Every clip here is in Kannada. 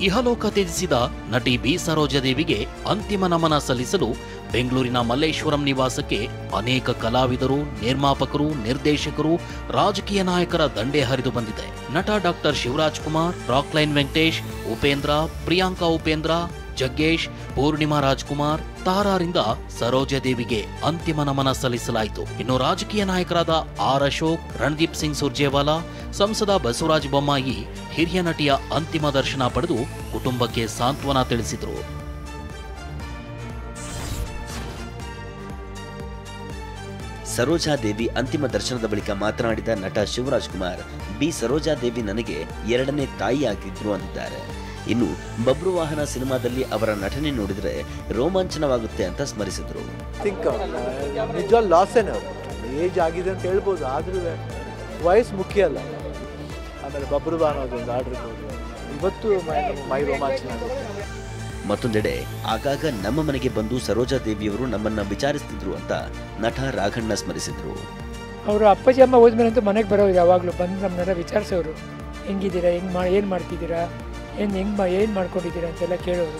ಇಹಲೋಕ ತ್ಯಜಿಸಿದ ನಟಿ ಬಿ ಸರೋಜಾದೇವಿಗೆ ಅಂತಿಮ ನಮನ ಸಲ್ಲಿಸಲು ಬೆಂಗಳೂರಿನ ಮಲ್ಲೇಶ್ವರಂ ನಿವಾಸಕ್ಕೆ ಅನೇಕ ಕಲಾವಿದರು, ನಿರ್ಮಾಪಕರು, ನಿರ್ದೇಶಕರು, ರಾಜಕೀಯ ನಾಯಕರ ದಂಡೇ ಹರಿದು ಬಂದಿದೆ. ನಟ ಡಾಕ್ಟರ್ ಶಿವರಾಜ್ ಕುಮಾರ್, ರಾಕ್ಲೈನ್ ವೆಂಕಟೇಶ್, ಉಪೇಂದ್ರ, ಪ್ರಿಯಾಂಕಾ ಉಪೇಂದ್ರ, ಜಗ್ಗೇಶ್, ಪೂರ್ಣಿಮಾ ರಾಜ್ಕುಮಾರ್, ತಾರಾರಿಂದ ಸರೋಜಾದೇವಿಗೆ ಅಂತಿಮ ನಮನ ಸಲ್ಲಿಸಲಾಯಿತು. ಇನ್ನು ರಾಜಕೀಯ ನಾಯಕರಾದ ಆರ್ ಅಶೋಕ್, ರಣದೀಪ್ ಸಿಂಗ್ ಸುರ್ಜೇವಾಲಾ, ಸಂಸದ ಬಸವರಾಜ ಬೊಮ್ಮಾಯಿ ಹಿರಿಯ ನಟಿಯ ಅಂತಿಮ ದರ್ಶನ ಪಡೆದು ಕುಟುಂಬಕ್ಕೆ ಸಾಂತ್ವನ ತಿಳಿಸಿದರು. ಸರೋಜಾದೇವಿ ಅಂತಿಮ ದರ್ಶನದ ಬಳಿಕ ಮಾತನಾಡಿದ ನಟ ಶಿವರಾಜ್ ಕುಮಾರ್, ಬಿ ಸರೋಜಾದೇವಿ ನನಗೆ ಎರಡನೇ ತಾಯಿಯಾಗಿದ್ರು ಅಂದಿದ್ದಾರೆ. ಇನ್ನು ಬಬ್ರುವಾಹನ ಸಿನಿಮಾದಲ್ಲಿ ಅವರ ನಟನೆ ನೋಡಿದರೆ ರೋಮಾಂಚನವಾಗುತ್ತೆ ಅಂತ ಸ್ಮರಿಸಿದ್ರು. ನಿಜವಾದ ಲಾಸ್ ಏಜ್ ಆಗಿದೆ ಅಂತ ಹೇಳ್ಬೋದು, ಆದ್ರೂ ವಯಸ್ಸು ಮುಖ್ಯ ಅಲ್ಲ. ಆಮೇಲೆ ಬಬ್ರುವಾಹನ ಅದೊಂದು ಆಡಿರ್ಬೋದು, ಇವತ್ತು ಮೈ ರೋಮಾಂಚನ ಆಗುತ್ತೆ. ಮತ್ತೊಂದೆಡೆ ಆಗಾಗ ನಮ್ಮ ಮನೆಗೆ ಬಂದು ಸರೋಜಾದೇವಿಯವರು ನಮ್ಮನ್ನ ವಿಚಾರಿಸ್ತಿದ್ರು ಅಂತ ನಟ ರಾಘಣ್ಣ ಸ್ಮರಿಸಿದ್ರು. ಅವರು ಅಪ್ಪಾಜಿ ಅಮ್ಮ ಹೋದ್ಮೇಲೆ ಮನೆಗೆ ಬರೋರು, ಯಾವಾಗಲೂ ಬಂದು ನಮ್ಮನ್ನೆಲ್ಲ ವಿಚಾರಿಸೋರು, ಹೆಂಗಿದ್ದೀರಾ, ಏನು ಮಾಡ್ತಿದ್ದೀರಾ, ಏನು ಮಾಡ್ಕೊಂಡಿದ್ದೀರಾ ಅಂತೆಲ್ಲ ಕೇಳೋರು.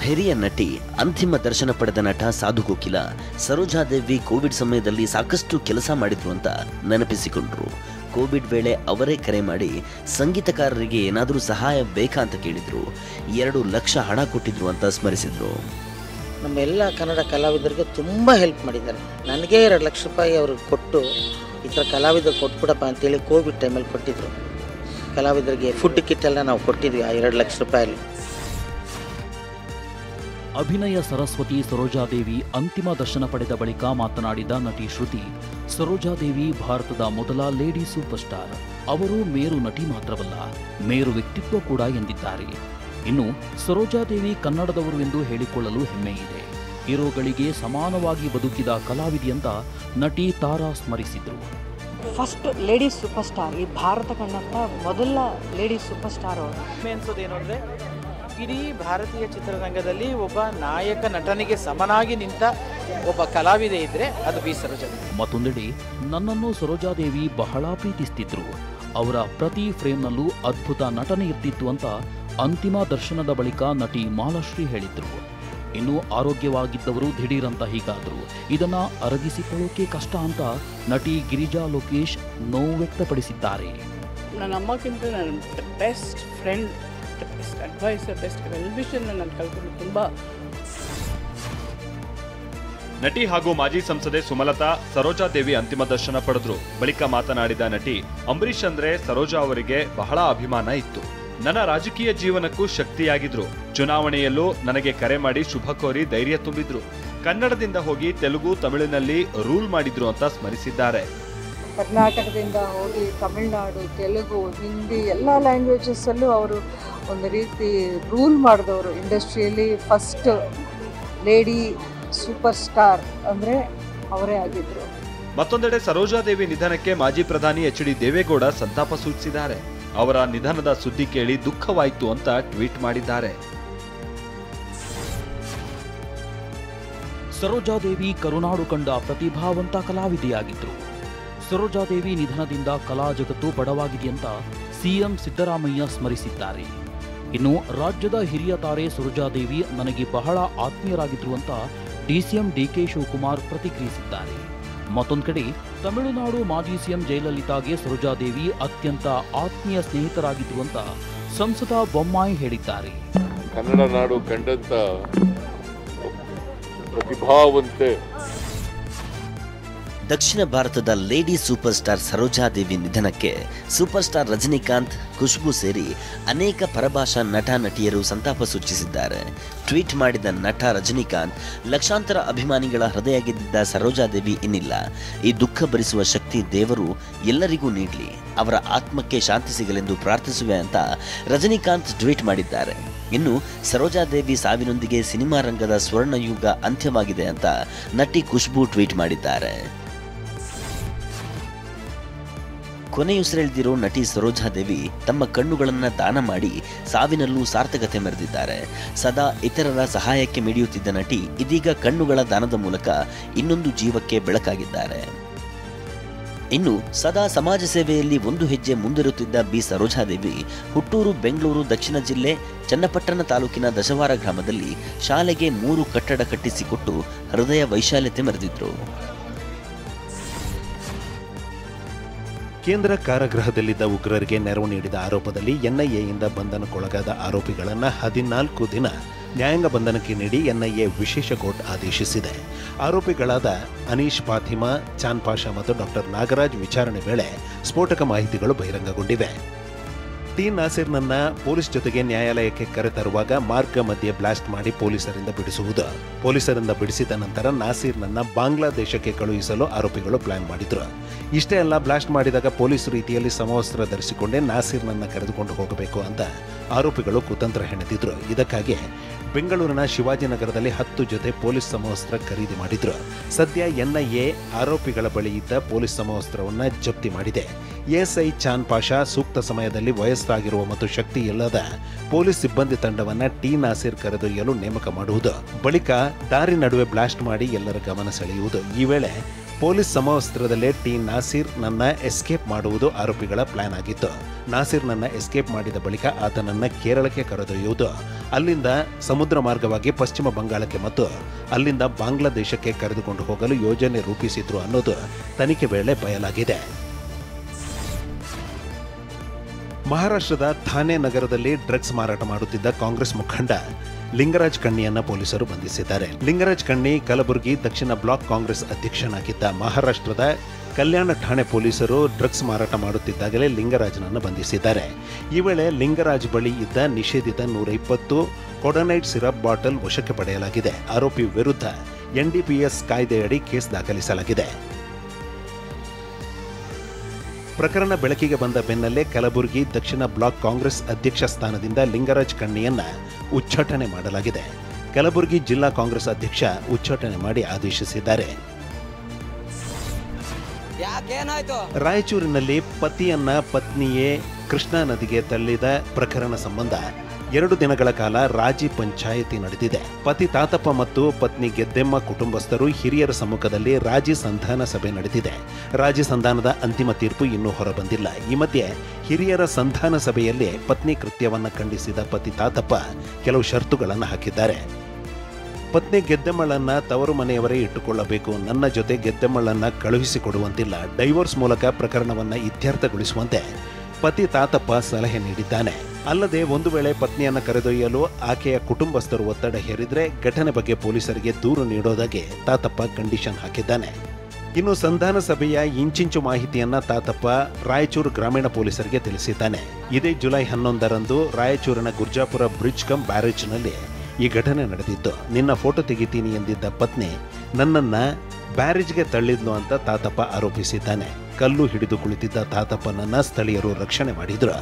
ಹಿರಿಯ ನಟಿ ಅಂತಿಮ ದರ್ಶನ ಪಡೆದ ನಟ ಸಾಧು ಕೋಕಿಲ ಸರೋಜಾದೇವಿ ಕೋವಿಡ್ ಸಮಯದಲ್ಲಿ ಸಾಕಷ್ಟು ಕೆಲಸ ಮಾಡಿದ್ರು ಅಂತ ನೆನಪಿಸಿಕೊಂಡ್ರು. ಕೋವಿಡ್ ವೇಳೆ ಅವರೇ ಕರೆ ಮಾಡಿ ಸಂಗೀತಕಾರರಿಗೆ ಏನಾದರೂ ಸಹಾಯ ಬೇಕಾ ಅಂತ ಕೇಳಿದ್ರು. 2 ಲಕ್ಷ ಹಣ ಕೊಟ್ಟಿದ್ರು ಅಂತ ಸ್ಮರಿಸಿದ್ರು. ನಮ್ಮೆಲ್ಲ ಕನ್ನಡ ಕಲಾವಿದರಿಗೆ ತುಂಬ ಹೆಲ್ಪ್ ಮಾಡಿದ್ದಾರೆ. ನನಗೆ 2 ಲಕ್ಷ ರೂಪಾಯಿ ಅವರು ಕೊಟ್ಟು ಈ ಥರ ಕಲಾವಿದರು ಕೊಟ್ಬಿಡಪ್ಪ ಅಂತೇಳಿ ಕೋವಿಡ್ ಟೈಮಲ್ಲಿ ಕೊಟ್ಟಿದ್ರು. ಕಲಾವಿದರಿಗೆ ಫುಡ್ ಕಿಟ್ ಎಲ್ಲ ನಾವು ಕೊಟ್ಟಿದ್ವಿ ಆ 2 ಲಕ್ಷ ರೂಪಾಯಲ್ಲಿ. ಅಭಿನಯ ಸರಸ್ವತಿ ಸರೋಜಾದೇವಿ ಅಂತಿಮ ದರ್ಶನ ಪಡೆದ ಬಳಿಕ ಮಾತನಾಡಿದ ನಟಿ ಶ್ರುತಿ, ಸರೋಜಾದೇವಿ ಭಾರತದ ಮೊದಲ ಲೇಡಿ ಸೂಪರ್ ಸ್ಟಾರ್. ಅವರು ಮೇರು ನಟಿ ಮಾತ್ರವಲ್ಲ, ಮೇರು ವ್ಯಕ್ತಿತ್ವ ಕೂಡ ಎಂದಿದ್ದಾರೆ. ಇನ್ನು ಸರೋಜಾದೇವಿ ಕನ್ನಡದವರು ಎಂದು ಹೇಳಿಕೊಳ್ಳಲು ಹೆಮ್ಮೆ ಇದೆ. ಹೀರೋಗಳಿಗೆ ಸಮಾನವಾಗಿ ಬದುಕಿದ ಕಲಾವಿದೆ ಅಂತ ನಟಿ ತಾರಾ ಸ್ಮರಿಸಿದ್ರು. ಫಸ್ಟ್ ಲೇಡಿ ಸೂಪರ್ ಸ್ಟಾರ್, ಈ ಭಾರತ ಕಂಡಂಥ ಮೊದಲ ಲೇಡಿ ಸೂಪರ್ ಸ್ಟಾರ್ ಅವರು. ಅನ್ಸೋದೇನು ಅಂದರೆ ಇಡೀ ಭಾರತೀಯ ಚಿತ್ರರಂಗದಲ್ಲಿ ಒಬ್ಬ ನಾಯಕ ನಟನಿಗೆ ಸಮನಾಗಿ ನಿಂತ ಒಬ್ಬ ಕಲಾವಿದೆ ಇದ್ರೆ ಅದು ಬಿ ಸರೋಜಾದೇವಿ. ಮತ್ತೊಂದೆಡೆ ನನ್ನನ್ನು ಸರೋಜಾದೇವಿ ಬಹಳ ಪ್ರೀತಿಸ್ತಿದ್ರು. ಅವರ ಪ್ರತಿ ಫ್ರೇಮ್ನಲ್ಲೂ ಅದ್ಭುತ ನಟನೆ ಇರ್ತಿತ್ತು ಅಂತ ಅಂತಿಮ ದರ್ಶನದ ಬಳಿಕ ನಟಿ ಮಾಲಾಶ್ರೀ ಹೇಳಿದ್ರು. ಇನ್ನು ಆರೋಗ್ಯವಾಗಿದ್ದವರು ದಿಢೀರಂತ ಹೀಗಾದ್ರು, ಇದನ್ನ ಅರಗಿಸಿಕೊಳ್ಳೋಕೆ ಕಷ್ಟ ಅಂತ ನಟಿ ಗಿರಿಜಾ ಲೋಕೇಶ್ ನೋವು ವ್ಯಕ್ತಪಡಿಸಿದ್ದಾರೆ. ನನ್ನ ಅಮ್ಮಕ್ಕಿಂತ ನನ್ನ best friend, best adviser, best well wisher ನಾನು ಕಲ್ಕೊಂಡು ತುಂಬ. ನಟಿ ಹಾಗೂ ಮಾಜಿ ಸಂಸದೆ ಸುಮಲತಾ ಸರೋಜಾದೇವಿ ಅಂತಿಮ ದರ್ಶನ ಪಡೆದ್ರು. ಬಳಿಕ ಮಾತನಾಡಿದ ನಟಿ, ಅಂಬರೀಷ್ ಅಂದ್ರೆ ಸರೋಜಾ ಅವರಿಗೆ ಬಹಳ ಅಭಿಮಾನ ಇತ್ತು. ನನ್ನ ರಾಜಕೀಯ ಜೀವನಕ್ಕೂ ಶಕ್ತಿಯಾಗಿದ್ರು. ಚುನಾವಣೆಯಲ್ಲೂ ನನಗೆ ಕರೆ ಮಾಡಿ ಶುಭ ಕೋರಿ ಧೈರ್ಯ ತುಂಬಿದ್ರು. ಕನ್ನಡದಿಂದ ಹೋಗಿ ತೆಲುಗು, ತಮಿಳಿನಲ್ಲಿ ರೂಲ್ ಮಾಡಿದ್ರು ಅಂತ ಸ್ಮರಿಸಿದ್ದಾರೆ. ಕರ್ನಾಟಕದಿಂದ ಹೋಗಿ ತಮಿಳುನಾಡು, ತೆಲುಗು, ಹಿಂದಿ ಎಲ್ಲ ಲ್ಯಾಂಗ್ವೇಜಸ್ಸಲ್ಲೂ ಅವರು ಒಂದು ರೀತಿ ರೂಲ್ ಮಾಡಿದವರು. ಇಂಡಸ್ಟ್ರಿಯಲ್ಲಿ ಫಸ್ಟ್ ಲೇಡಿ ಸೂಪರ್ ಸ್ಟಾರ್ ಅಂದರೆ ಅವರೇ ಆಗಿದ್ರು. ಮತ್ತೊಂದೆಡೆ ಸರೋಜಾದೇವಿ ನಿಧನಕ್ಕೆ ಮಾಜಿ ಪ್ರಧಾನಿ ಎಚ್.ಡಿ. ದೇವೇಗೌಡ ಸಂತಾಪ ಸೂಚಿಸಿದ್ದಾರೆ. ಅವರ ನಿಧನದ ಸುದ್ದಿ ಕೇಳಿ ದುಃಖವಾಯಿತು ಅಂತ ಟ್ವೀಟ್ ಮಾಡಿದ್ದಾರೆ. ಸರೋಜಾದೇವಿ ಕರುನಾಡು ಕಂಡ ಪ್ರತಿಭಾವಂತ ಕಲಾವಿದೆಯಾಗಿದ್ರು. ಸರೋಜಾದೇವಿ ನಿಧನದಿಂದ ಕಲಾ ಜಗತ್ತು ಬಡವಾಗಿದೆ ಅಂತ ಸಿಎಂ ಸಿದ್ದರಾಮಯ್ಯ ಸ್ಮರಿಸಿದ್ದಾರೆ. ಇನ್ನು ರಾಜ್ಯದ ಹಿರಿಯ ತಾರೆ ಸರೋಜಾದೇವಿ ನನಗೆ ಬಹಳ ಆತ್ಮೀಯರಾಗಿದ್ರು ಅಂತ ಡಿಸಿಎಂ ಡಿಕೆ ಶಿವಕುಮಾರ್ ಪ್ರತಿಕ್ರಿಯಿಸಿದ್ದಾರೆ. ಮತ್ತೊಂದು ಕಡೆ ತಮಿಳುನಾಡು ಮಾಜಿ ಸಿಎಂ ಜಯಲಲಿತಾಗೆ ಸರೋಜಾದೇವಿ ಅತ್ಯಂತ ಆತ್ಮೀಯ ಸ್ನೇಹಿತರಾಗಿದ್ರು ಅಂತ ಸಂಸದ ಬೊಮ್ಮಾಯಿ ಹೇಳಿದ್ದಾರೆ. ಕನ್ನಡ ನಾಡು ಕಂಡಂತ ಪ್ರತಿಭಾವಂತೆ ದಕ್ಷಿಣ ಭಾರತದ ಲೇಡಿ ಸೂಪರ್ ಸ್ಟಾರ್ ಸರೋಜಾದೇವಿ ನಿಧನಕ್ಕೆ ಸೂಪರ್ ಸ್ಟಾರ್ ರಜನಿಕಾಂತ್, ಖುಷ್ಬು ಸೇರಿ ಅನೇಕ ಪರಭಾಷಾ ನಟ ನಟಿಯರು ಸಂತಾಪ ಸೂಚಿಸಿದ್ದಾರೆ. ಟ್ವೀಟ್ ಮಾಡಿದ ನಟ ರಜನಿಕಾಂತ್, ಲಕ್ಷಾಂತರ ಅಭಿಮಾನಿಗಳ ಹೃದಯ ಗೆದ್ದಿದ್ದ ಸರೋಜಾದೇವಿ ಇನ್ನಿಲ್ಲ. ಈ ದುಃಖ ಭರಿಸುವ ಶಕ್ತಿ ದೇವರು ಎಲ್ಲರಿಗೂ ನೀಡಲಿ, ಅವರ ಆತ್ಮಕ್ಕೆ ಶಾಂತಿ ಸಿಗಲೆಂದು ಪ್ರಾರ್ಥಿಸುವೆ ಅಂತ ರಜನಿಕಾಂತ್ ಟ್ವೀಟ್ ಮಾಡಿದ್ದಾರೆ. ಇನ್ನು ಸರೋಜಾದೇವಿ ಸಾವಿನೊಂದಿಗೆ ಸಿನಿಮಾ ರಂಗದ ಸ್ವರ್ಣಯುಗ ಅಂತ್ಯವಾಗಿದೆ ಅಂತ ನಟಿ ಖುಷ್ಬು ಟ್ವೀಟ್ ಮಾಡಿದ್ದಾರೆ. ಕೊನೆಯುಸಿರೆಳೆದಿರೋ ನಟಿ ಸರೋಜಾದೇವಿ ತಮ್ಮ ಕಣ್ಣುಗಳನ್ನು ದಾನ ಮಾಡಿ ಸಾವಿನಲ್ಲೂ ಸಾರ್ಥಕತೆ ಮೆರೆದಿದ್ದಾರೆ. ಸದಾ ಇತರರ ಸಹಾಯಕ್ಕೆ ಮಿಡಿಯುತ್ತಿದ್ದ ನಟಿ ಇದೀಗ ಕಣ್ಣುಗಳ ದಾನದ ಮೂಲಕ ಇನ್ನೊಂದು ಜೀವಕ್ಕೆ ಬೆಳಕಾಗಿದ್ದಾರೆ. ಇನ್ನು ಸದಾ ಸಮಾಜ ಸೇವೆಯಲ್ಲಿ ಒಂದು ಹೆಜ್ಜೆ ಮುಂದಿರುತ್ತಿದ್ದ ಬಿ ಸರೋಜಾದೇವಿ ಹುಟ್ಟೂರು ಬೆಂಗಳೂರು ದಕ್ಷಿಣ ಜಿಲ್ಲೆ ಚನ್ನಪಟ್ಟಣ ತಾಲೂಕಿನ ದಶವಾರ ಗ್ರಾಮದಲ್ಲಿ ಶಾಲೆಗೆ 3 ಕಟ್ಟಡ ಕಟ್ಟಿಸಿಕೊಟ್ಟು ಹೃದಯ ವೈಶಾಲ್ಯತೆ ಮೆರೆದಿದ್ರು. ಕೇಂದ್ರ ಕಾರಾಗೃಹದಲ್ಲಿದ್ದ ಉಗ್ರರಿಗೆ ನೆರವು ನೀಡಿದ ಆರೋಪದಲ್ಲಿ ಎನ್ಐಎಯಿಂದ ಬಂಧನಕ್ಕೊಳಗಾದ ಆರೋಪಿಗಳನ್ನು 14 ದಿನ ನ್ಯಾಯಾಂಗ ಬಂಧನಕ್ಕೆ ನೀಡಿ ಎನ್ಐಎ ವಿಶೇಷ ಕೋರ್ಟ್ ಆದೇಶಿಸಿದೆ. ಆರೋಪಿಗಳಾದ ಅನೀಶ್ ಫಾತಿಮಾ, ಚಾನ್ ಪಾಷಾ ಮತ್ತು ಡಾಕ್ಟರ್ ನಾಗರಾಜ್ ವಿಚಾರಣೆ ವೇಳೆ ಸ್ಫೋಟಕ ಮಾಹಿತಿಗಳು ಬಹಿರಂಗಗೊಂಡಿವೆ. ಟಿ ನಾಸಿರ್ನನ್ನ ಪೊಲೀಸ್ ಜೊತೆಗೆ ನ್ಯಾಯಾಲಯಕ್ಕೆ ಕರೆತರುವಾಗ ಮಾರ್ಗ ಮಧ್ಯೆ ಬ್ಲಾಸ್ಟ್ ಮಾಡಿ ಪೊಲೀಸರಿಂದ ಬಿಡಿಸುವುದು. ಪೊಲೀಸರಿಂದ ಬಿಡಿಸಿದ ನಂತರ ನಾಸಿರ್ನನ್ನ ಬಾಂಗ್ಲಾದೇಶಕ್ಕೆ ಕಳುಹಿಸಲು ಆರೋಪಿಗಳು ಪ್ಲಾನ್ ಮಾಡಿದ್ರು. ಇಷ್ಟೇ ಅಲ್ಲ, ಬ್ಲಾಸ್ಟ್ ಮಾಡಿದಾಗ ಪೊಲೀಸ್ ರೀತಿಯಲ್ಲಿ ಸಮವಸ್ತ್ರ ಧರಿಸಿಕೊಂಡೇ ನಾಸಿರ್ನನ್ನ ಕರೆದುಕೊಂಡು ಹೋಗಬೇಕು ಅಂತ ಆರೋಪಿಗಳು ಕುತಂತ್ರ ಹೆಣೆದಿದ್ರು. ಇದಕ್ಕಾಗಿ ಬೆಂಗಳೂರಿನ ಶಿವಾಜಿನಗರದಲ್ಲಿ 10 ಜೊತೆ ಪೊಲೀಸ್ ಸಮವಸ್ತ್ರ ಖರೀದಿ ಮಾಡಿದ್ರು. ಸದ್ಯ ಎನ್ಐಎ ಆರೋಪಿಗಳ ಬಳಿ ಇದ್ದ ಪೊಲೀಸ್ ಸಮವಸ್ತ್ರವನ್ನು ಜಪ್ತಿ ಮಾಡಿದೆ. ಎಸ್ಐ ಚಾನ್ ಪಾಷಾ ಸೂಕ್ತ ಸಮಯದಲ್ಲಿ ವಯಸ್ಸಾಗಿರುವ ಮತ್ತು ಶಕ್ತಿ ಇಲ್ಲದ ಪೊಲೀಸ್ ಸಿಬ್ಬಂದಿ ತಂಡವನ್ನು ಟಿ ನಾಸಿರ್ ಕರೆದೊಯ್ಯಲು ನೇಮಕ ಮಾಡುವುದು, ಬಳಿಕ ದಾರಿ ನಡುವೆ ಬ್ಲಾಸ್ಟ್ ಮಾಡಿ ಎಲ್ಲರ ಗಮನ ಸೆಳೆಯುವುದು. ಈ ವೇಳೆ ಪೊಲೀಸ್ ಸಮವಸ್ತ್ರದಲ್ಲೇ ಟಿ ನಾಸಿರ್ ನನ್ನ ಎಸ್ಕೇಪ್ ಮಾಡುವುದು ಆರೋಪಿಗಳ ಪ್ಲಾನ್ ಆಗಿತ್ತು. ನಾಸಿರ್ ನನ್ನ ಎಸ್ಕೇಪ್ ಮಾಡಿದ ಬಳಿಕ ಆತನನ್ನ ಕೇರಳಕ್ಕೆ ಕರೆದೊಯ್ಯುವುದು, ಅಲ್ಲಿಂದ ಸಮುದ್ರ ಮಾರ್ಗವಾಗಿ ಪಶ್ಚಿಮ ಬಂಗಾಳಕ್ಕೆ ಮತ್ತು ಅಲ್ಲಿಂದ ಬಾಂಗ್ಲಾದೇಶಕ್ಕೆ ಕರೆದುಕೊಂಡು ಹೋಗಲು ಯೋಜನೆ ರೂಪಿಸಿದ್ರು ಅನ್ನೋದು ತನಿಖೆ ವೇಳೆ ಬಯಲಾಗಿದೆ. ಮಹಾರಾಷ್ಟ್ರದ ಥಾನೆ ನಗರದಲ್ಲಿ ಡ್ರಗ್ಸ್ ಮಾರಾಟ ಮಾಡುತ್ತಿದ್ದ ಕಾಂಗ್ರೆಸ್ ಮುಖಂಡ ಲಿಂಗರಾಜ್ ಕಣ್ಣಿಯನ್ನ ಪೊಲೀಸರು ಬಂಧಿಸಿದ್ದಾರೆ. ಲಿಂಗರಾಜ್ ಕಣ್ಣಿ ಕಲಬುರಗಿ ದಕ್ಷಿಣ ಬ್ಲಾಕ್ ಕಾಂಗ್ರೆಸ್ ಅಧ್ಯಕ್ಷನಾಗಿದ್ದ. ಮಹಾರಾಷ್ಟ್ರದ ಕಲ್ಯಾಣ ಠಾಣೆ ಪೊಲೀಸರು ಡ್ರಗ್ಸ್ ಮಾರಾಟ ಮಾಡುತ್ತಿದ್ದಾಗಲೇ ಲಿಂಗರಾಜ್ನನ್ನು ಬಂಧಿಸಿದ್ದಾರೆ. ಈ ವೇಳೆ ಲಿಂಗರಾಜ್ ಬಳಿ ಇದ್ದ ನಿಷೇಧಿತ 120 ಕೊಡನೈಟ್ ಸಿರಪ್ ಬಾಟಲ್ ವಶಕ್ಕೆ ಪಡೆಯಲಾಗಿದೆ. ಆರೋಪಿ ವಿರುದ್ಧ ಎನ್ಡಿಪಿಎಸ್ ಕಾಯ್ದೆಯಡಿ ಕೇಸ್ ದಾಖಲಿಸಲಾಗಿದೆ. ಪ್ರಕರಣ ಬೆಳಕಿಗೆ ಬಂದ ಬೆನ್ನಲ್ಲೇ ಕಲಬುರಗಿ ದಕ್ಷಿಣ ಬ್ಲಾಕ್ ಕಾಂಗ್ರೆಸ್ ಅಧ್ಯಕ್ಷ ಸ್ಥಾನದಿಂದ ಲಿಂಗರಾಜ್ ಕಣ್ಣಿಯನ್ನ ಉಚ್ಚಾಟನೆ ಮಾಡಲಾಗಿದೆ. ಕಲಬುರಗಿ ಜಿಲ್ಲಾ ಕಾಂಗ್ರೆಸ್ ಅಧ್ಯಕ್ಷ ಉಚ್ಚಾಟನೆ ಮಾಡಿ ಆದೇಶಿಸಿದ್ದಾರೆ. ರಾಯಚೂರಿನಲ್ಲಿ ಪತಿಯನ್ನ ಪತ್ನಿಯೇ ಕೃಷ್ಣಾ ನದಿಗೆ ತಳ್ಳಿದ ಪ್ರಕರಣ ಸಂಬಂಧ 2 ದಿನಗಳ ಕಾಲ ರಾಜಿ ಪಂಚಾಯಿತಿ ನಡೆದಿದೆ. ಪತಿ ತಾತಪ್ಪ ಮತ್ತು ಪತ್ನಿ ಗೆದ್ದೆಮ್ಮ ಕುಟುಂಬಸ್ಥರು ಹಿರಿಯರ ಸಮ್ಮುಖದಲ್ಲಿ ರಾಜಿ ಸಂಧಾನ ಸಭೆ ನಡೆದಿದೆ. ರಾಜಿ ಸಂಧಾನದ ಅಂತಿಮ ತೀರ್ಪು ಇನ್ನೂ ಹೊರಬಂದಿಲ್ಲ. ಈ ಮಧ್ಯೆ ಹಿರಿಯರ ಸಂಧಾನ ಸಭೆಯಲ್ಲಿ ಪತ್ನಿ ಕೃತ್ಯವನ್ನು ಖಂಡಿಸಿದ ಪತಿ ತಾತಪ್ಪ ಕೆಲವು ಷರತ್ತುಗಳನ್ನು ಹಾಕಿದ್ದಾರೆ. ಪತ್ನಿ ಗೆದ್ದೆಮ್ಮಳನ್ನ ತವರು ಮನೆಯವರೇ ಇಟ್ಟುಕೊಳ್ಳಬೇಕು, ನನ್ನ ಜೊತೆ ಗೆದ್ದೆಮ್ಮಳನ್ನ ಕಳುಹಿಸಿಕೊಡುವಂತಿಲ್ಲ, ಡೈವೋರ್ಸ್ ಮೂಲಕ ಪ್ರಕರಣವನ್ನು ಇತ್ಯರ್ಥಗೊಳಿಸುವಂತೆ ಪತಿ ತಾತಪ್ಪ ಸಲಹೆ ನೀಡಿದ್ದಾನೆ. ಅಲ್ಲದೆ ಒಂದು ವೇಳೆ ಪತ್ನಿಯನ್ನು ಕರೆದೊಯ್ಯಲು ಆಕೆಯ ಕುಟುಂಬಸ್ಥರು ಒತ್ತಡ ಹೇರಿದ್ರೆ ಘಟನೆ ಬಗ್ಗೆ ಪೊಲೀಸರಿಗೆ ದೂರು ನೀಡೋದಾಗಿ ತಾತಪ್ಪ ಕಂಡೀಷನ್ ಹಾಕಿದ್ದಾನೆ. ಇನ್ನು ಸಂಧಾನ ಸಭೆಯ ಇಂಚಿಂಚು ಮಾಹಿತಿಯನ್ನ ತಾತಪ್ಪ ರಾಯಚೂರು ಗ್ರಾಮೀಣ ಪೊಲೀಸರಿಗೆ ತಿಳಿಸಿದ್ದಾನೆ. ಇದೇ ಜುಲೈ 11ರಂದು ರಾಯಚೂರಿನ ಗುರ್ಜಾಪುರ ಬ್ರಿಡ್ಜ್ ಕಮ್ ಬ್ಯಾರೇಜ್ನಲ್ಲಿ ಈ ಘಟನೆ ನಡೆದಿತ್ತು. ನಿನ್ನ ಫೋಟೋ ತೆಗಿತೀನಿ ಎಂದಿದ್ದ ಪತ್ನಿ ನನ್ನನ್ನ ಬ್ಯಾರೇಜ್ಗೆ ತಳ್ಳಿದ್ಲು ಅಂತ ತಾತಪ್ಪ ಆರೋಪಿಸಿದ್ದಾನೆ. ಕಲ್ಲು ಹಿಡಿದು ಕುಳಿತಿದ್ದ ತಾತಪ್ಪನನ್ನ ಸ್ಥಳೀಯರು ರಕ್ಷಣೆ ಮಾಡಿದ್ರು.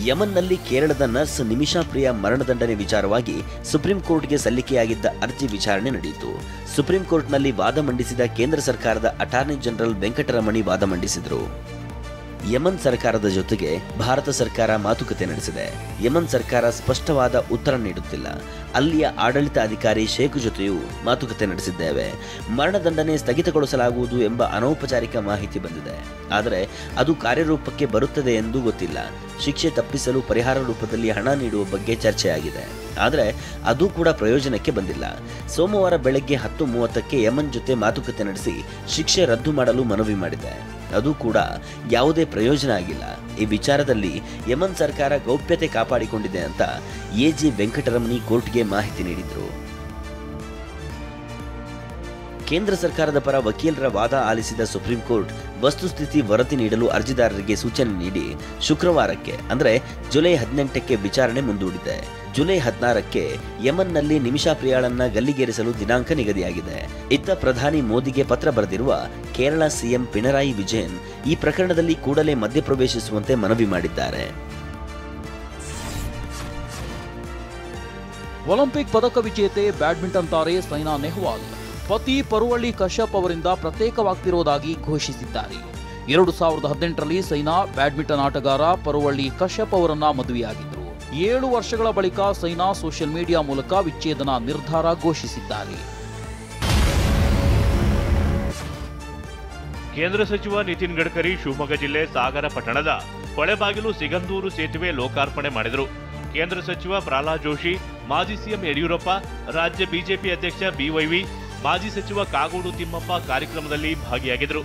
ಯಮನ್ನಲ್ಲಿ ಕೇರಳದ ನರ್ಸ್ ನಿಮಿಷಾ ಪ್ರಿಯಾ ಮರಣದಂಡನೆ ವಿಚಾರವಾಗಿ ಸುಪ್ರೀಂ ಕೋರ್ಟ್ಗೆ ಸಲ್ಲಿಕೆಯಾಗಿದ್ದ ಅರ್ಜಿ ವಿಚಾರಣೆ ನಡೆಯಿತು. ಸುಪ್ರೀಂ ಕೋರ್ಟ್ನಲ್ಲಿ ವಾದ ಮಂಡಿಸಿದ ಕೇಂದ್ರ ಸರ್ಕಾರದ ಅಟಾರ್ನಿ ಜನರಲ್ ವೆಂಕಟರಮಣಿ ವಾದ ಮಂಡಿಸಿದರು. ಯಮನ್ ಸರ್ಕಾರದ ಜೊತೆಗೆ ಭಾರತ ಸರ್ಕಾರ ಮಾತುಕತೆ ನಡೆಸಿದೆ. ಯಮನ್ ಸರ್ಕಾರ ಸ್ಪಷ್ಟವಾದ ಉತ್ತರ ನೀಡುತ್ತಿಲ್ಲ. ಅಲ್ಲಿಯ ಆಡಳಿತ ಅಧಿಕಾರಿ ಶೇಖ್ ಜೊತೆಯೂ ಮಾತುಕತೆ ನಡೆಸಿದ್ದೇವೆ. ಮರಣದಂಡನೆ ಸ್ಥಗಿತಗೊಳಿಸಲಾಗುವುದು ಎಂಬ ಅನೌಪಚಾರಿಕ ಮಾಹಿತಿ ಬಂದಿದೆ. ಆದರೆ ಅದು ಕಾರ್ಯರೂಪಕ್ಕೆ ಬರುತ್ತದೆ ಎಂದು ಗೊತ್ತಿಲ್ಲ. ಶಿಕ್ಷೆ ತಪ್ಪಿಸಲು ಪರಿಹಾರ ರೂಪದಲ್ಲಿ ಹಣ ನೀಡುವ ಬಗ್ಗೆ ಚರ್ಚೆಯಾಗಿದೆ. ಆದರೆ ಅದು ಕೂಡ ಪ್ರಯೋಜನಕ್ಕೆ ಬಂದಿಲ್ಲ. ಸೋಮವಾರ ಬೆಳಗ್ಗೆ 10:30ಕ್ಕೆ ಯಮನ್ ಜೊತೆ ಮಾತುಕತೆ ನಡೆಸಿ ಶಿಕ್ಷೆ ರದ್ದು ಮಾಡಲು ಮನವಿ ಮಾಡಿದೆ. ಅದು ಕೂಡ ಯಾವುದೇ ಪ್ರಯೋಜನ ಆಗಿಲ್ಲ. ಈ ವಿಚಾರದಲ್ಲಿ ಯಮನ್ ಸರ್ಕಾರ ಗೌಪ್ಯತೆ ಕಾಪಾಡಿಕೊಂಡಿದೆ ಅಂತ ಎಜಿ ವೆಂಕಟರಮಣಿ ಕೋರ್ಟ್ಗೆ ಮಾಹಿತಿ ನೀಡಿದರು. ಕೇಂದ್ರ ಸರ್ಕಾರದ ಪರ ವಕೀಲರ ವಾದ ಆಲಿಸಿದ ಸುಪ್ರೀಂ ಕೋರ್ಟ್ ವಸ್ತುಸ್ಥಿತಿ ವರದಿ ನೀಡಲು ಅರ್ಜಿದಾರರಿಗೆ ಸೂಚನೆ ನೀಡಿ ಶುಕ್ರವಾರಕ್ಕೆ ಅಂದರೆ ಜುಲೈ 18ಕ್ಕೆ ವಿಚಾರಣೆ ಮುಂದೂಡಿದೆ. ಜುಲೈ 16ಕ್ಕೆ ಯಮನ್ನಲ್ಲಿ ನಿಮಿಷಾ ಪ್ರಿಯಾಳನ್ನ ಗಲ್ಲಿಗೇರಿಸಲು ದಿನಾಂಕ ನಿಗದಿಯಾಗಿದೆ. ಇತ್ತ ಪ್ರಧಾನಿ ಮೋದಿಗೆ ಪತ್ರ ಬರೆದಿರುವ ಕೇರಳ ಸಿಎಂ ಪಿಣರಾಯಿ ವಿಜಯನ್ ಈ ಪ್ರಕರಣದಲ್ಲಿ ಕೂಡಲೇ ಮಧ್ಯಪ್ರವೇಶಿಸುವಂತೆ ಮನವಿ ಮಾಡಿದ್ದಾರೆ. ಒಲಿಂಪಿಕ್ ಪದಕ ವಿಜೇತೆ ಬ್ಯಾಡ್ಮಿಂಟನ್ ತಾರೆ ಸೈನಾ ನೆಹ್ವಾಲ್ ಪತಿ ಪರುವಳ್ಳಿ ಕಶ್ಯಪ್ ಅವರಿಂದ ಪ್ರತ್ಯೇಕವಾಗ್ತಿರುವುದಾಗಿ ಘೋಷಿಸಿದ್ದಾರೆ. 2018ರಲ್ಲಿ ಸೈನಾ ಬ್ಯಾಡ್ಮಿಂಟನ್ ಆಟಗಾರ ಪರುವಳ್ಳಿ ಕಶ್ಯಪ್ ಅವರನ್ನ ಮದುವೆಯಾಗಿದ್ದರು. 7 ವರ್ಷಗಳ ಬಳಿಕ ಸೈನಾ ಸೋಷಿಯಲ್ ಮೀಡಿಯಾ ಮೂಲಕ ವಿಚ್ಛೇದನ ನಿರ್ಧಾರ ಘೋಷಿಸಿದ್ದಾರೆ. ಕೇಂದ್ರ ಸಚಿವ ನಿತಿನ್ ಗಡ್ಕರಿ ಶಿವಮೊಗ್ಗ ಜಿಲ್ಲೆ ಸಾಗರ ಪಟ್ಟಣದ ಹೊಳೆಬಾಗಿಲು ಸಿಗಂದೂರು ಸೇತುವೆ ಲೋಕಾರ್ಪಣೆ ಮಾಡಿದರು. ಕೇಂದ್ರ ಸಚಿವ ಪ್ರಹ್ಲಾದ್ ಜೋಶಿ, ಮಾಜಿ ಸಿಎಂ ಯಡಿಯೂರಪ್ಪ, ರಾಜ್ಯ ಬಿಜೆಪಿ ಅಧ್ಯಕ್ಷ ಬಿವೈವಿ, ಮಾಜಿ ಸಚಿವ ಕಾಗೋಡು ತಿಮ್ಮಪ್ಪ ಕಾರ್ಯಕ್ರಮದಲ್ಲಿ ಭಾಗಿಯಾಗಿದ್ದರು.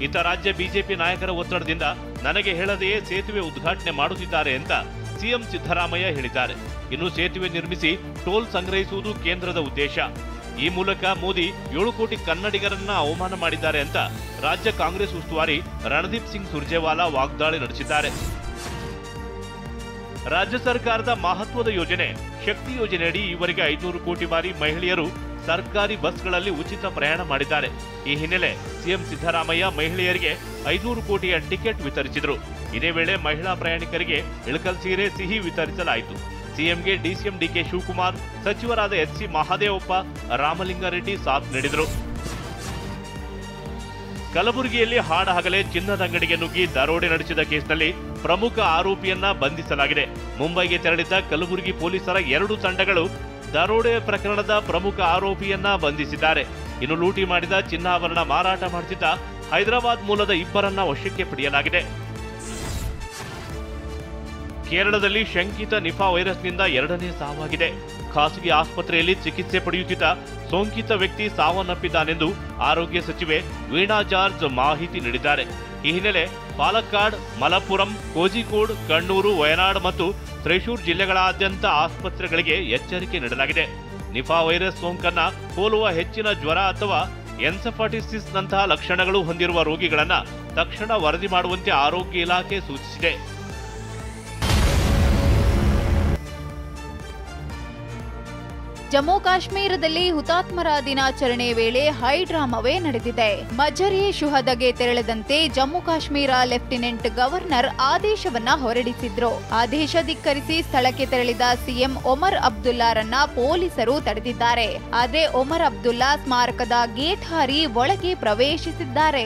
ಇತ್ತ ರಾಜ್ಯ ಬಿಜೆಪಿ ನಾಯಕರ ಒತ್ತಡದಿಂದ ನನಗೆ ಹೇಳದೆಯೇ ಸೇತುವೆ ಉದ್ಘಾಟನೆ ಮಾಡುತ್ತಿದ್ದಾರೆ ಅಂತ ಸಿಎಂ ಸಿದ್ದರಾಮಯ್ಯ ಹೇಳಿದ್ದಾರೆ. ಇನ್ನು ಸೇತುವೆ ನಿರ್ಮಿಸಿ ಟೋಲ್ ಸಂಗ್ರಹಿಸುವುದು ಕೇಂದ್ರದ ಉದ್ದೇಶ. ಈ ಮೂಲಕ ಮೋದಿ 7 ಕೋಟಿ ಕನ್ನಡಿಗರನ್ನ ಅವಮಾನ ಮಾಡಿದ್ದಾರೆ ಅಂತ ರಾಜ್ಯ ಕಾಂಗ್ರೆಸ್ ಉಸ್ತುವಾರಿ ರಣದೀಪ್ ಸಿಂಗ್ ಸುರ್ಜೇವಾಲಾ ವಾಗ್ದಾಳಿ ನಡೆಸಿದ್ದಾರೆ. ರಾಜ್ಯ ಸರ್ಕಾರದ ಮಹತ್ವದ ಯೋಜನೆ ಶಕ್ತಿ ಯೋಜನೆಯಡಿ ಈವರೆಗೆ 500 ಕೋಟಿ ಬಾರಿ ಮಹಿಳೆಯರು ಸರ್ಕಾರಿ ಬಸ್ಗಳಲ್ಲಿ ಉಚಿತ ಪ್ರಯಾಣ ಮಾಡಿದ್ದಾರೆ. ಈ ಹಿನ್ನೆಲೆ ಸಿಎಂ ಸಿದ್ದರಾಮಯ್ಯ ಮಹಿಳೆಯರಿಗೆ 500 ಕೋಟಿಯ ಟಿಕೆಟ್ ವಿತರಿಸಿದರು. ಇದೇ ವೇಳೆ ಮಹಿಳಾ ಪ್ರಯಾಣಿಕರಿಗೆ ಇಳಕಲ್ ಸೀರೆ ಸಿಹಿ ವಿತರಿಸಲಾಯಿತು. ಸಿಎಂಗೆ ಡಿಸಿಎಂ ಡಿಕೆ ಶಿವಕುಮಾರ್, ಸಚಿವರಾದ ಎಚ್ಸಿ ಮಹದೇವಪ್ಪ, ರಾಮಲಿಂಗಾರೆಡ್ಡಿ ಸಾಥ್ ನೀಡಿದರು. ಕಲಬುರಗಿಯಲ್ಲಿ ಹಾಡಹಗಲೇ ಚಿನ್ನದ ಅಂಗಡಿಗೆ ನುಗ್ಗಿ ದರೋಡೆ ನಡೆಸಿದ ಕೇಸ್ನಲ್ಲಿ ಪ್ರಮುಖ ಆರೋಪಿಯನ್ನ ಬಂಧಿಸಲಾಗಿದೆ. ಮುಂಬೈಗೆ ತೆರಳಿದ್ದ ಕಲಬುರಗಿ ಪೊಲೀಸರ 2 ತಂಡಗಳು ದರೋಡೆ ಪ್ರಕರಣದ ಪ್ರಮುಖ ಆರೋಪಿಯನ್ನ ಬಂಧಿಸಿದ್ದಾರೆ. ಇನ್ನು ಲೂಟಿ ಮಾಡಿದ ಚಿನ್ನಾಭರಣ ಮಾರಾಟ ಮಾಡುತ್ತಿದ್ದ ಹೈದರಾಬಾದ್ ಮೂಲದ 2ರನ್ನ ವಶಕ್ಕೆ ಪಡೆಯಲಾಗಿದೆ. ಕೇರಳದಲ್ಲಿ ಶಂಕಿತ ನಿಫಾ ವೈರಸ್ನಿಂದ 2ನೇ ಸಾವಾಗಿದೆ. ಖಾಸಗಿ ಆಸ್ಪತ್ರೆಯಲ್ಲಿ ಚಿಕಿತ್ಸೆ ಪಡೆಯುತ್ತಿದ್ದ ಸೋಂಕಿತ ವ್ಯಕ್ತಿ ಸಾವನ್ನಪ್ಪಿದ್ದಾನೆಂದು ಆರೋಗ್ಯ ಸಚಿವೆ ವೀಣಾ ಜಾರ್ಜ್ ಮಾಹಿತಿ ನೀಡಿದ್ದಾರೆ. ಈ ಹಿನ್ನೆಲೆ ಪಾಲಕ್ಕಾಡ್, ಮಲಪ್ಪುರಂ, ಕೋಜಿಕೋಡ್, ಕಣ್ಣೂರು, ವಯನಾಡ್ ಮತ್ತು ತ್ರಿಶೂರ್ ಜಿಲ್ಲೆಗಳಾದ್ಯಂತ ಆಸ್ಪತ್ರೆಗಳಿಗೆ ಎಚ್ಚರಿಕೆ ನೀಡಲಾಗಿದೆ. ನಿಫಾ ವೈರಸ್ ಸೋಂಕನ್ನ ಹೋಲುವ ಹೆಚ್ಚಿನ ಜ್ವರ ಅಥವಾ ಎನ್ಸೆಫಾಟಿಸಿಸ್ ನಂತಹ ಲಕ್ಷಣಗಳು ಹೊಂದಿರುವ ರೋಗಿಗಳನ್ನ ತಕ್ಷಣ ವರದಿ ಮಾಡುವಂತೆ ಆರೋಗ್ಯ ಇಲಾಖೆ ಸೂಚಿಸಿದೆ. ಜಮ್ಮು ಕಾಶ್ಮೀರದಲ್ಲಿ ಹುತಾತ್ಮರ ದಿನಾಚರಣೆ ವೇಳೆ ಹೈ ಡ್ರಾಮಾವೇ ನಡೆದಿದೆ. ಮಜರಿ ಶುಹದಗೆ ತೆರಳದಂತೆ ಜಮ್ಮು ಕಾಶ್ಮೀರ ಲೆಫ್ಟಿನೆಂಟ್ ಗವರ್ನರ್ ಆದೇಶವನ್ನ ಹೊರಡಿಸಿದ್ರು. ಆದೇಶ ಧಿಕ್ಕರಿಸಿ ಸ್ಥಳಕ್ಕೆ ತೆರಳಿದ ಸಿಎಂ ಒಮರ್ ಅಬ್ದುಲ್ಲಾರನ್ನ ಪೊಲೀಸರು ತಡೆದಿದ್ದಾರೆ. ಆದ್ರೆ ಒಮರ್ ಅಬ್ದುಲ್ಲಾ ಸ್ಮಾರಕದ ಗೇಟ್ ಹಾರಿ ಒಳಗೆ ಪ್ರವೇಶಿಸಿದ್ದಾರೆ.